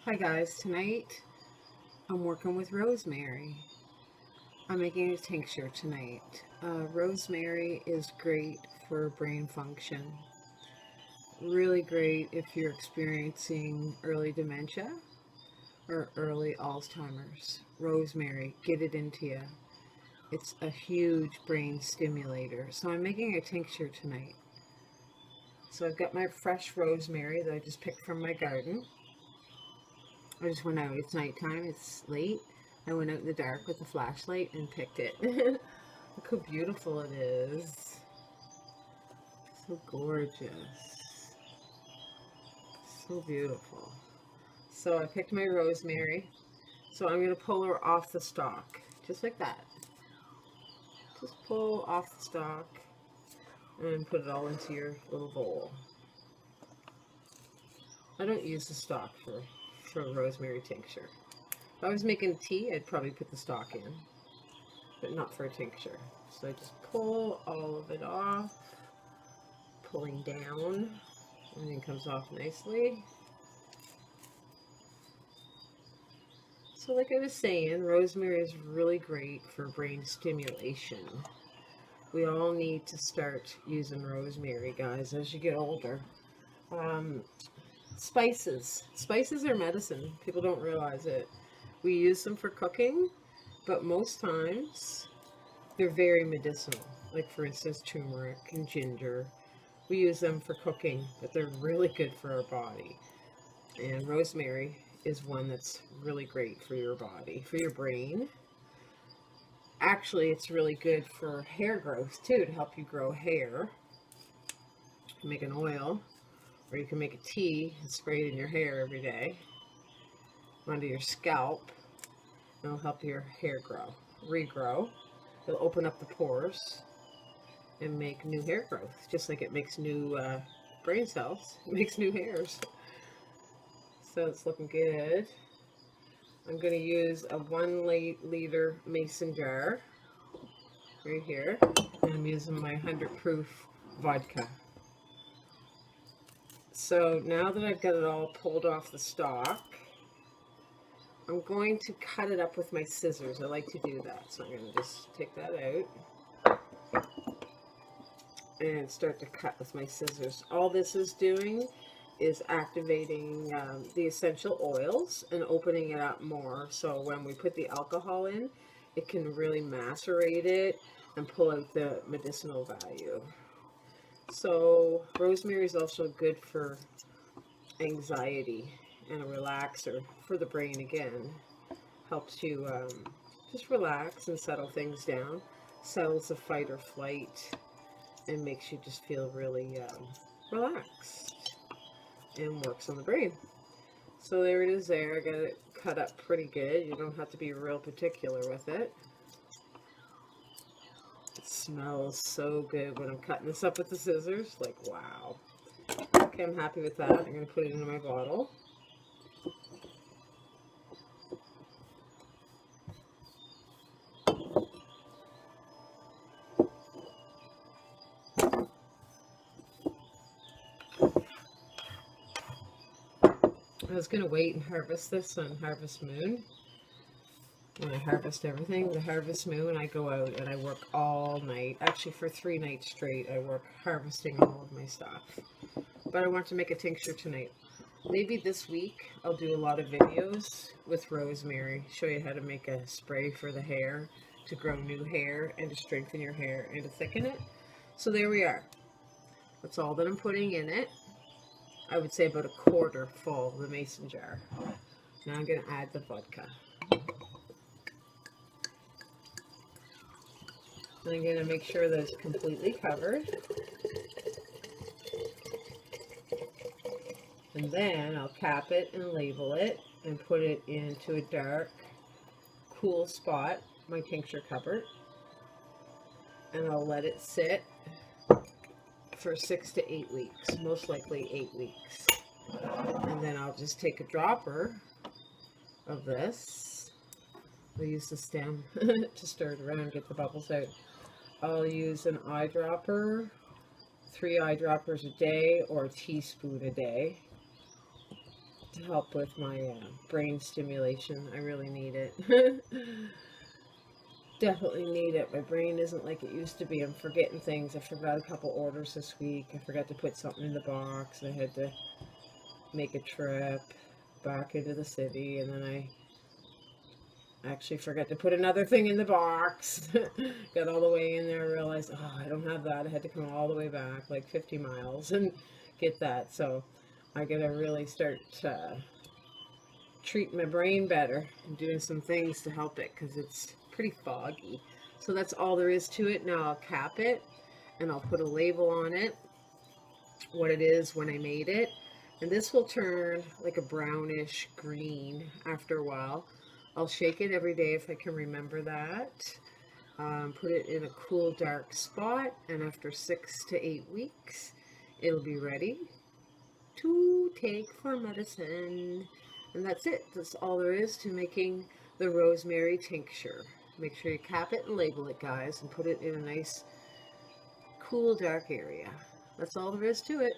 Hi guys, tonight I'm working with rosemary. I'm making a tincture tonight. Rosemary is great for brain function. Really great if you're experiencing early dementia or early Alzheimer's. Rosemary, get it into you. It's a huge brain stimulator. So I'm making a tincture tonight. So I've got my fresh rosemary that I just picked from my garden. I just went out. It's nighttime. It's late. I went out in the dark with a flashlight and picked it. Look how beautiful it is. So gorgeous. So beautiful. So I picked my rosemary. So I'm going to pull her off the stalk. Just like that. Just pull off the stalk and put it all into your little bowl. I don't use the stalk for rosemary tincture. If I was making tea, I'd probably put the stalk in, but not for a tincture. So I just pull all of it off, pulling down, and it comes off nicely. So like I was saying, rosemary is really great for brain stimulation. We all need to start using rosemary, guys, as you get older. Spices. Spices are medicine. People don't realize it. We use them for cooking, but most times they're very medicinal. Like for instance, turmeric and ginger. We use them for cooking, but they're really good for our body. And rosemary is one that's really great for your body, for your brain. Actually, it's really good for hair growth too, to help you grow hair. You can make an oil, or you can make a tea and spray it in your hair every day, onto your scalp. It'll help your hair regrow. It'll open up the pores and make new hair growth, just like it makes new brain cells. It makes new hairs. So it's looking good. I'm going to use a 1 liter mason jar right here, and I'm using my 100 proof vodka. So now that I've got it all pulled off the stalk, I'm going to cut it up with my scissors. I like to do that. So I'm going to just take that out and start to cut with my scissors. All this is doing is activating the essential oils and opening it up more. So when we put the alcohol in, it can really macerate it and pull out the medicinal value. So rosemary is also good for anxiety and a relaxer for the brain again. Helps you just relax and settle things down. Settles the fight or flight and makes you just feel really relaxed and works on the brain. So there it is there. I got it cut up pretty good. You don't have to be real particular with it. It smells so good when I'm cutting this up with the scissors. Like, wow. Okay, I'm happy with that. I'm going to put it in my bottle. I was going to wait and harvest this on Harvest Moon. When I harvest everything, the Harvest Moon, I go out and I work all night. Actually, for 3 nights straight, I work harvesting all of my stuff. But I want to make a tincture tonight. Maybe this week, I'll do a lot of videos with rosemary. Show you how to make a spray for the hair, to grow new hair, and to strengthen your hair, and to thicken it. So there we are. That's all that I'm putting in it. I would say about a quarter full of the mason jar. Now I'm going to add the vodka. I'm going to make sure that it's completely covered. And then I'll cap it and label it and put it into a dark, cool spot, my tincture cupboard. And I'll let it sit for 6 to 8 weeks, most likely 8 weeks. And then I'll just take a dropper of this. I'll use the stem to stir it around and get the bubbles out. I'll use an eyedropper, 3 eyedroppers a day, or a teaspoon a day. to help with my brain stimulation. I really need it. Definitely need it. My brain isn't like it used to be. I'm forgetting things. I forgot a couple orders this week. I forgot to put something in the box. I had to make a trip back into the city, and then I actually forgot to put another thing in the box. Got all the way in there, realized, oh, I don't have that. I had to come all the way back, like 50 miles, and get that. So I gotta really start treating my brain better and doing some things to help it, because it's pretty foggy. So that's all there is to it. Now I'll cap it, and I'll put a label on it, what it is when I made it. And this will turn like a brownish green after a while. I'll shake it every day if I can remember that. Put it in a cool, dark spot, and after 6 to 8 weeks, it'll be ready to take for medicine. And that's it. That's all there is to making the rosemary tincture. Make sure you cap it and label it, guys, and put it in a nice, cool, dark area. That's all there is to it.